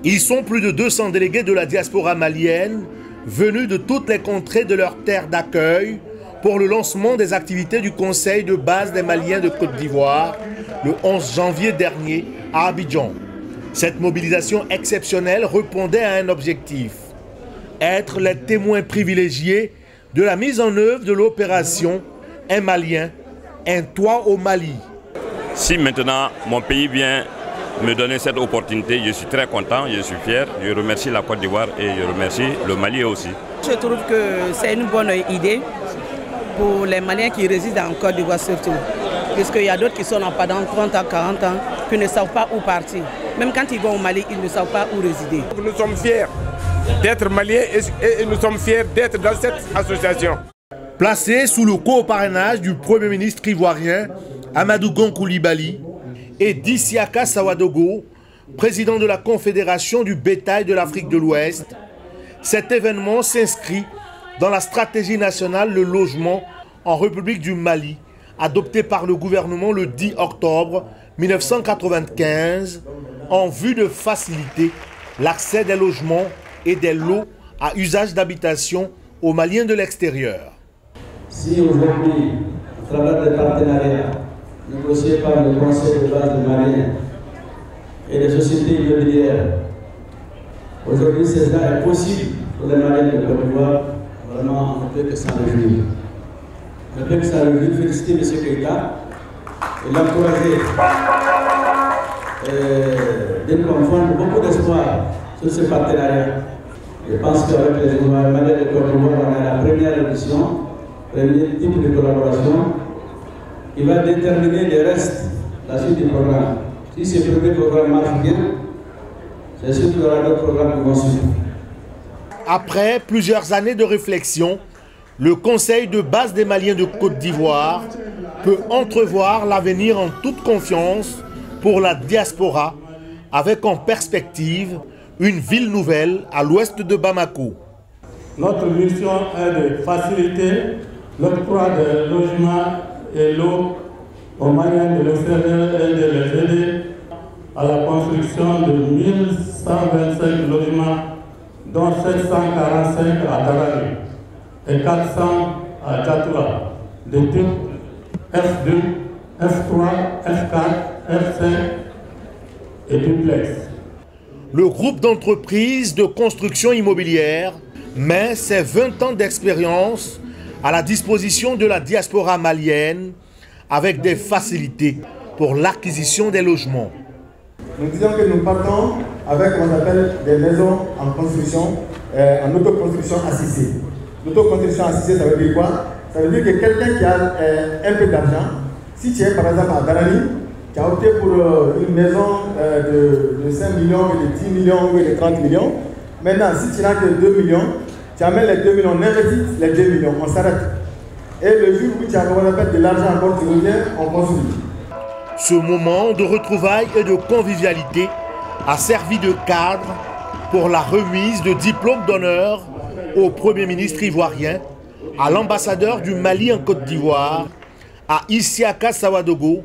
Ils sont plus de 200 délégués de la diaspora malienne venus de toutes les contrées de leur terre d'accueil pour le lancement des activités du Conseil de base des Maliens de Côte d'Ivoire le 11 janvier dernier à Abidjan. Cette mobilisation exceptionnelle répondait à un objectif: être les témoins privilégiés de la mise en œuvre de l'opération Un Malien, un toit au Mali. Si maintenant mon pays vient me donner cette opportunité, je suis très content, je suis fier. Je remercie la Côte d'Ivoire et je remercie le Mali aussi. Je trouve que c'est une bonne idée pour les Maliens qui résident en Côte d'Ivoire surtout. Puisqu'il y a d'autres qui sont là pendant 30 ans, 40 ans, qui ne savent pas où partir. Même quand ils vont au Mali, ils ne savent pas où résider. Nous sommes fiers d'être Maliens et nous sommes fiers d'être dans cette association. Placé sous le co-parrainage du Premier ministre ivoirien Amadou Gon Coulibaly et d'Isiaka Sawadogo, président de la Confédération du bétail de l'Afrique de l'Ouest, cet événement s'inscrit dans la stratégie nationale Le Logement en République du Mali, adoptée par le gouvernement le 10 octobre 1995, en vue de faciliter l'accès des logements et des lots à usage d'habitation aux Maliens de l'extérieur. Si aujourd'hui, à travers des partenariats négociés par le Conseil de base des Maliens et les sociétés immobilières, aujourd'hui cela est possible pour les Maliens de Côte d'Ivoire, vraiment on ne peut que s'en réjouir. On ne peut que s'en réjouir, féliciter M. Keïta et l'encourager de confondre beaucoup d'espoir sur ce partenariat. Je pense qu'avec les Maliens de Côte d'Ivoire, on a la première édition, premier type de collaboration qui va déterminer le reste, la suite du programme. Si ce premier programme marche bien, c'est sûr qu'il y aura d'autres programmes qui vont suivre. Après plusieurs années de réflexion, le Conseil de base des Maliens de Côte d'Ivoire peut entrevoir l'avenir en toute confiance pour la diaspora, avec en perspective une ville nouvelle à l'ouest de Bamako. Notre mission est de faciliter l'octroi de logements et l'eau aux Maliens de l'extérieur et de les aider à la construction de 1125 logements, dont 745 à Tarari et 400 à Tatoua, de type F2, F3, F4, F5 et duplex. Le groupe d'entreprises de construction immobilière met ses 20 ans d'expérience à la disposition de la diaspora malienne avec des facilités pour l'acquisition des logements. Nous disons que nous partons avec ce qu'on appelle des maisons en construction, en autoconstruction assistée. L'autoconstruction assistée, ça veut dire quoi? Ça veut dire que quelqu'un qui a un peu d'argent, si tu es par exemple à Darani, tu as opté pour une maison de 5 millions, de 10 millions ou de 30 millions. Maintenant, si tu n'as que 2 millions, tu amènes les 2 millions, on investit les 2 millions, on s'arrête. Et le jour où tu as de l'argent encore, tu reviens, on construit. Ce moment de retrouvailles et de convivialité a servi de cadre pour la remise de diplômes d'honneur au Premier ministre ivoirien, à l'ambassadeur du Mali en Côte d'Ivoire, à Isiaka Sawadogo,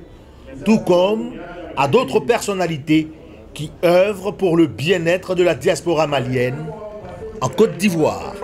tout comme à d'autres personnalités qui œuvrent pour le bien-être de la diaspora malienne en Côte d'Ivoire.